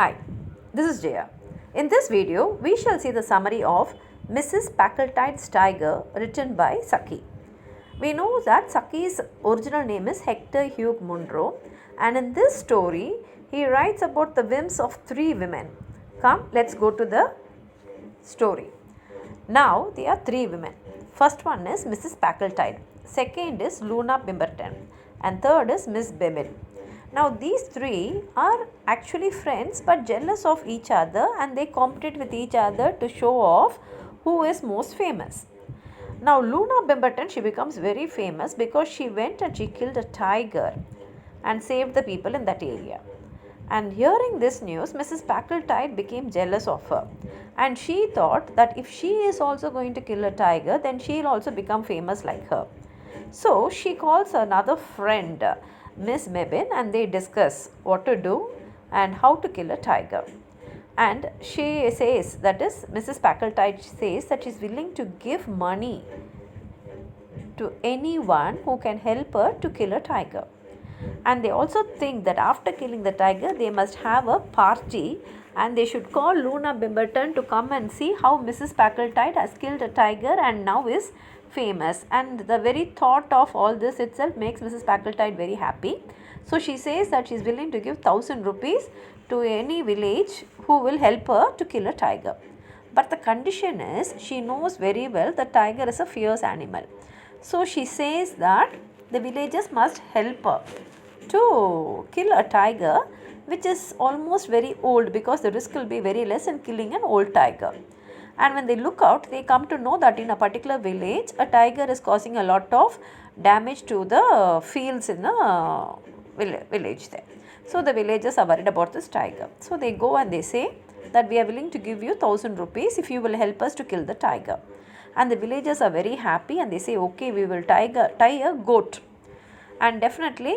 Hi, this is Jaya. In this video, we shall see the summary of Mrs. Packletide's Tiger written by Saki. We know that Saki's original name is Hector Hugh Munro, and in this story, he writes about the whims of three women. Come, let's go to the story. Now, there are three women. First one is Mrs. Packletide, second is Luna Bimberton, and third is Miss Bemin. Now these three are actually friends but jealous of each other, and they compete with each other to show off who is most famous. Now Luna Bimberton, she becomes very famous because she went and she killed a tiger and saved the people in that area. And hearing this news, Mrs. Packletide became jealous of her, and she thought that if she is also going to kill a tiger, then she will also become famous like her. So she calls another friend, Miss Mebin, and they discuss what to do and how to kill a tiger. And she says, that is Mrs. Packletide says that she is willing to give money to anyone who can help her to kill a tiger. And they also think that after killing the tiger, they must have a party, and they should call Luna Bimberton to come and see how Mrs. Packletide has killed a tiger and now is famous. And the very thought of all this itself makes Mrs. Packletide very happy. So she says that she is willing to give 1,000 rupees to any village who will help her to kill a tiger. But the condition is, she knows very well the tiger is a fierce animal. So she says that the villagers must help her to kill a tiger which is almost very old, because the risk will be very less in killing an old tiger. And when they look out, they come to know that in a particular village, a tiger is causing a lot of damage to the fields in the village there. So the villagers are worried about this tiger. So they go and they say that we are willing to give you 1,000 rupees if you will help us to kill the tiger. And the villagers are very happy, and they say, okay, we will tie a goat. And definitely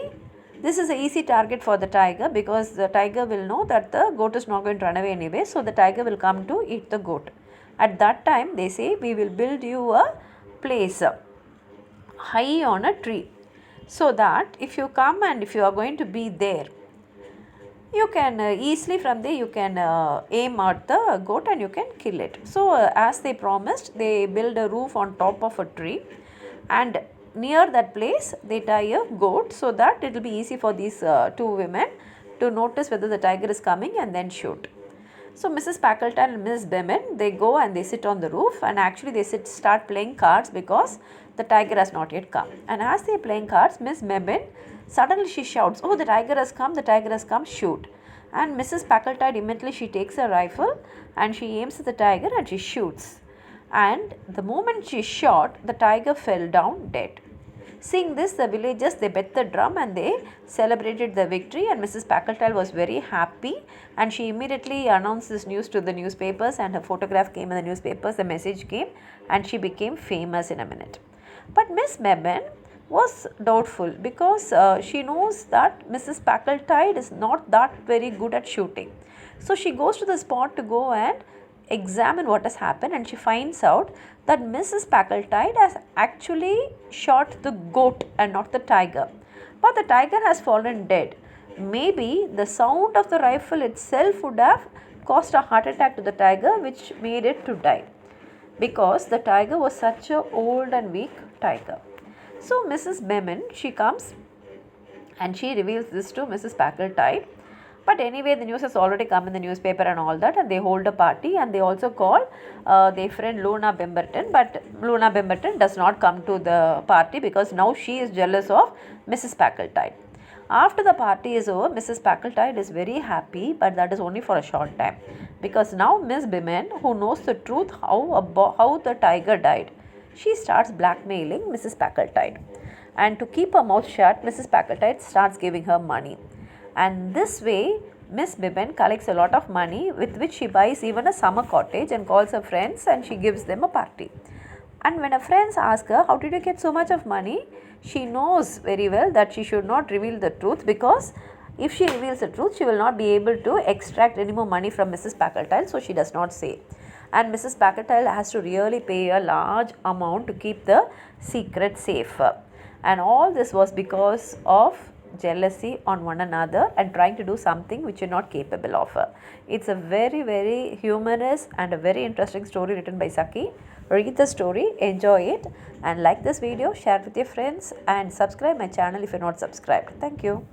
this is an easy target for the tiger, because the tiger will know that the goat is not going to run away anyway. So the tiger will come to eat the goat. At that time, they say, we will build you a place high on a tree, so that if you come and if you are going to be there, you can easily from there you can aim at the goat and you can kill it. So as they promised, they build a roof on top of a tree, and near that place they tie a goat, so that it will be easy for these two women to notice whether the tiger is coming and then shoot. So Mrs. Packletide and Miss Bemin, they go and they sit on the roof, and actually they start playing cards because the tiger has not yet come. And as they are playing cards, Miss Bemin, suddenly she shouts, oh, the tiger has come, shoot. And Mrs. Packletide immediately she takes a rifle and she aims at the tiger and she shoots. And the moment she shot, the tiger fell down dead. Seeing this, the villagers, they beat the drum and they celebrated the victory, and Mrs. Packletide was very happy, and she immediately announced this news to the newspapers, and her photograph came in the newspapers, the message came, and she became famous in a minute. But Miss Mebin was doubtful, because she knows that Mrs. Packletide is not that very good at shooting. So she goes to the spot to go and examine what has happened, and she finds out that Mrs. Packletide has actually shot the goat and not the tiger. But the tiger has fallen dead. Maybe the sound of the rifle itself would have caused a heart attack to the tiger, which made it to die, because the tiger was such an old and weak tiger. So Mrs. Bemin, she comes and she reveals this to Mrs. Packletide. But anyway, the news has already come in the newspaper and all that, and they hold a party, and they also call their friend Luna Bimberton. But Luna Bimberton does not come to the party, because now she is jealous of Mrs. Packletide. After the party is over, Mrs. Packletide is very happy, but that is only for a short time, because now Miss Bemin, who knows the truth how the tiger died, she starts blackmailing Mrs. Packletide. And to keep her mouth shut, Mrs. Packletide starts giving her money. And this way, Miss Bemin collects a lot of money, with which she buys even a summer cottage and calls her friends and she gives them a party. And when her friends ask her, how did you get so much of money? She knows very well that she should not reveal the truth, because if she reveals the truth, she will not be able to extract any more money from Mrs. Packletide, so she does not say. And Mrs. Packletide has to really pay a large amount to keep the secret safe. And all this was because of jealousy on one another and trying to do something which you're not capable of. It's a very humorous and a very interesting story written by Saki. Read the story, enjoy it, and like this video, share it with your friends, and subscribe my channel if you're not subscribed. Thank you.